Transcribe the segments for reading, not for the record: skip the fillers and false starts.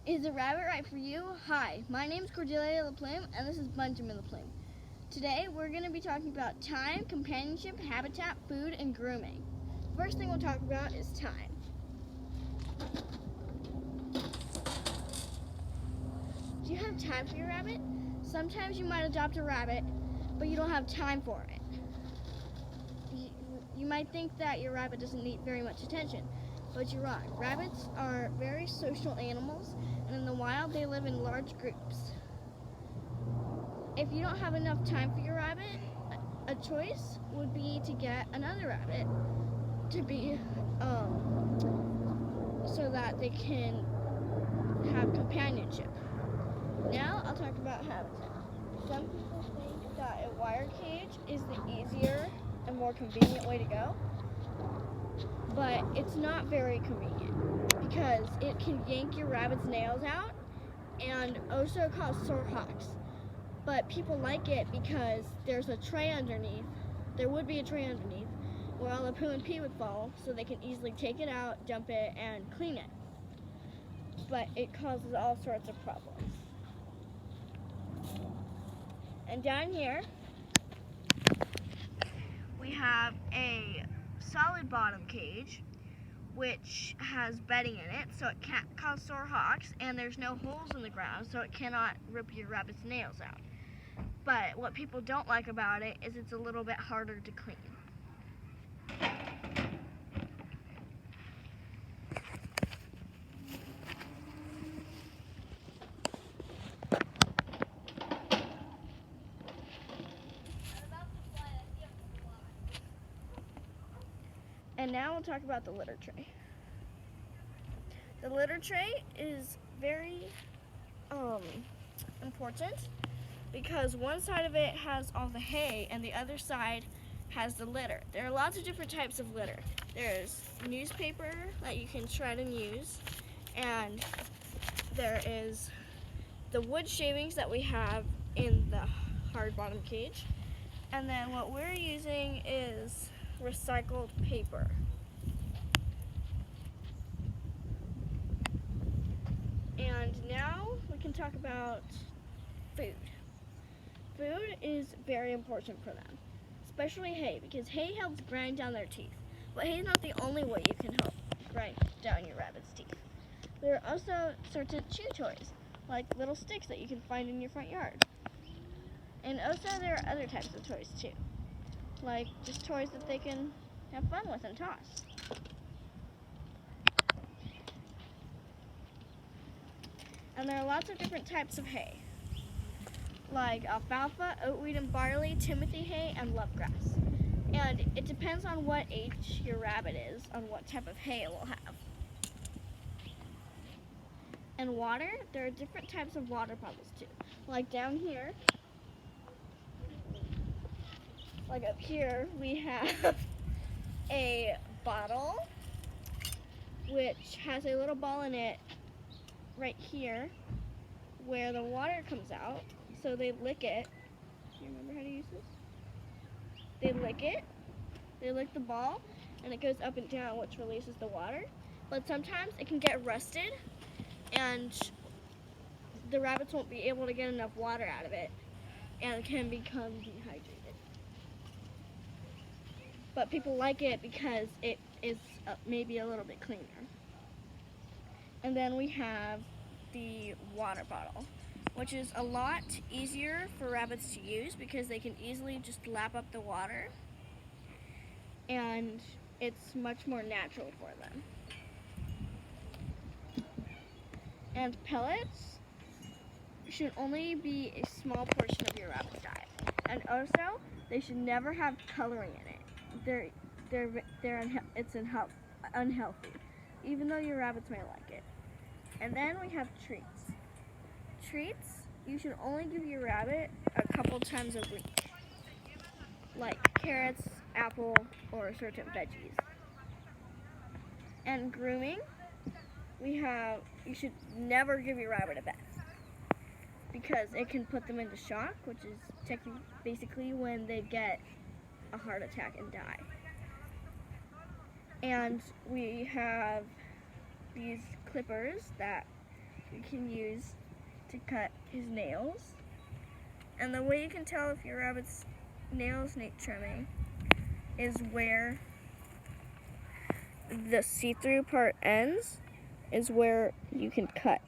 Is a rabbit right for you? Hi, my name is Cordelia LaPlume, and this is Benjamin LaPlume. Today, we're going to be talking about time, companionship, habitat, food, and grooming. First thing we'll talk about is time. Do you have time for your rabbit? Sometimes you might adopt a rabbit, but you don't have time for it. You might think that your rabbit doesn't need very much attention, but you're wrong. Rabbits are very social animals, and in the wild they live in large groups. If you don't have enough time for your rabbit, a choice would be to get another rabbit to be so that they can have companionship. Now I'll talk about habitat. Some people think that a wire cage is the easier and more convenient way to go, but it's not very convenient because it can yank your rabbit's nails out and also cause sore hocks. But people like it because there's a tray underneath. There would be a tray underneath where all the poo and pee would fall, so they can easily take it out, dump it, and clean it. But it causes all sorts of problems. And down here, we have a solid bottom cage, which has bedding in it, so it can't cause sore hocks, and there's no holes in the ground, so it cannot rip your rabbit's nails out. But what people don't like about it is it's a little bit harder to clean. And now we'll talk about the litter tray. The litter tray is very important because one side of it has all the hay and the other side has the litter. There are lots of different types of litter. There's newspaper that you can shred and use, and there is the wood shavings that we have in the hard bottom cage, and then what we're using is recycled paper. And now we can talk about food. Food is very important for them, especially hay, because hay helps grind down their teeth. But hay is not the only way you can help grind down your rabbit's teeth. There are also certain chew toys, like little sticks that you can find in your front yard. And also there are other types of toys too, like just toys that they can have fun with and toss. And there are lots of different types of hay, like alfalfa, oat wheat and barley, timothy hay, and lovegrass. And it depends on what age your rabbit is on what type of hay it will have. And water, there are different types of water bottles too. Like down here, like up here, we have a bottle which has a little ball in it right here where the water comes out, so they lick it. Do you remember how to use this? They lick it, they lick the ball, and it goes up and down, which releases the water. But sometimes it can get rusted, and the rabbits won't be able to get enough water out of it, and can become dehydrated. But people like it because it is maybe a little bit cleaner. And then we have the water bottle, which is a lot easier for rabbits to use because they can easily just lap up the water, and it's much more natural for them. And pellets should only be a small portion of your rabbit's diet. And also, they should never have coloring in it. It's unhealthy, even though your rabbits may like it. And then we have treats. Treats, you should only give your rabbit a couple times a week, like carrots, apple, or certain veggies. And grooming, you should never give your rabbit a bath because it can put them into shock, which is basically when they get a heart attack and die. And we have these clippers that you can use to cut his nails. And the way you can tell if your rabbit's nails need trimming is where the see-through part ends is where you can cut.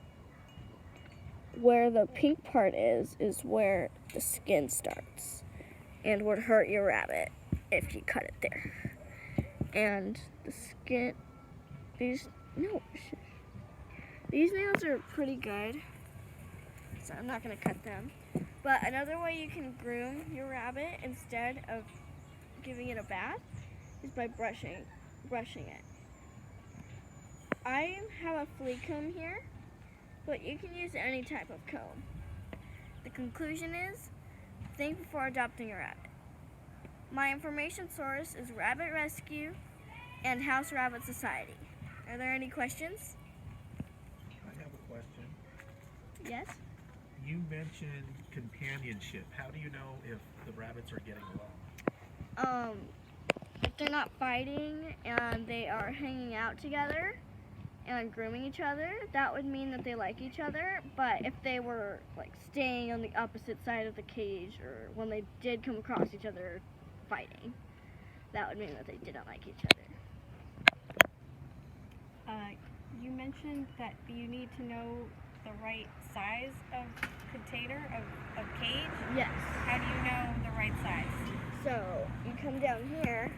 Where the pink part is where the skin starts and would hurt your rabbit if you cut it there. And the skin, these nails are pretty good, so I'm not gonna cut them. But another way you can groom your rabbit instead of giving it a bath is by brushing it. I have a flea comb here, but you can use any type of comb. The conclusion is, think before adopting a rabbit. My information source is Rabbit Rescue and House Rabbit Society. Are there any questions? I have a question. Yes? You mentioned companionship. How do you know if the rabbits are getting along? If they're not fighting and they are hanging out together and grooming each other, that would mean that they like each other. But if they were like staying on the opposite side of the cage, or when they did come across each other fighting, that would mean that they didn't like each other. You mentioned that you need to know the right size of container, of cage. Yes. How do you know the right size? So you come down here,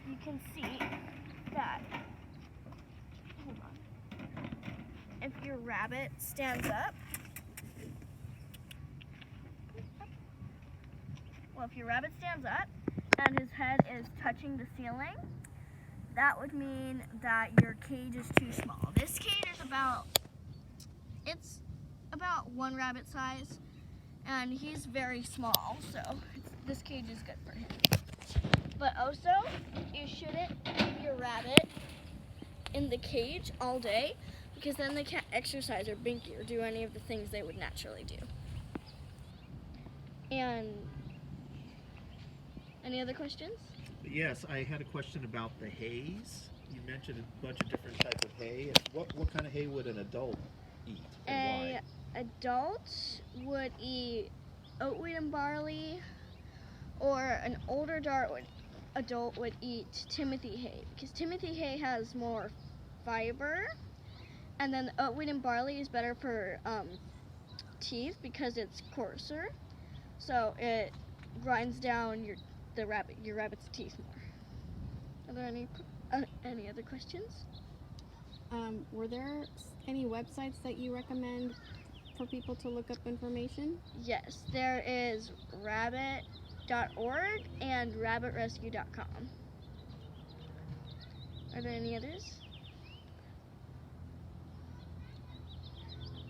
you can see that, hold on, if your rabbit stands up, and his head is touching the ceiling, that would mean that your cage is too small. This cage is it's about one rabbit size, and he's very small, so this cage is good for him. But also, you shouldn't leave your rabbit in the cage all day, because then they can't exercise or binky or do any of the things they would naturally do. And any other questions? Yes, I had a question about the hays. You mentioned a bunch of different types of hay. What kind of hay would an adult eat, and why? Adult would eat oat, wheat, and barley, or an older adult would eat Timothy hay, because Timothy hay has more fiber, and then the oat, wheat, and barley is better for teeth because it's coarser, so it grinds down your rabbit's teeth more. Are there any other questions? Were there any websites that you recommend for people to look up information? Yes, there is rabbit.org and rabbitrescue.com. Are there any others?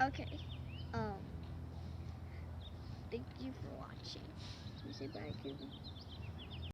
Okay. Thank you for watching. Can you say bye, Kirby?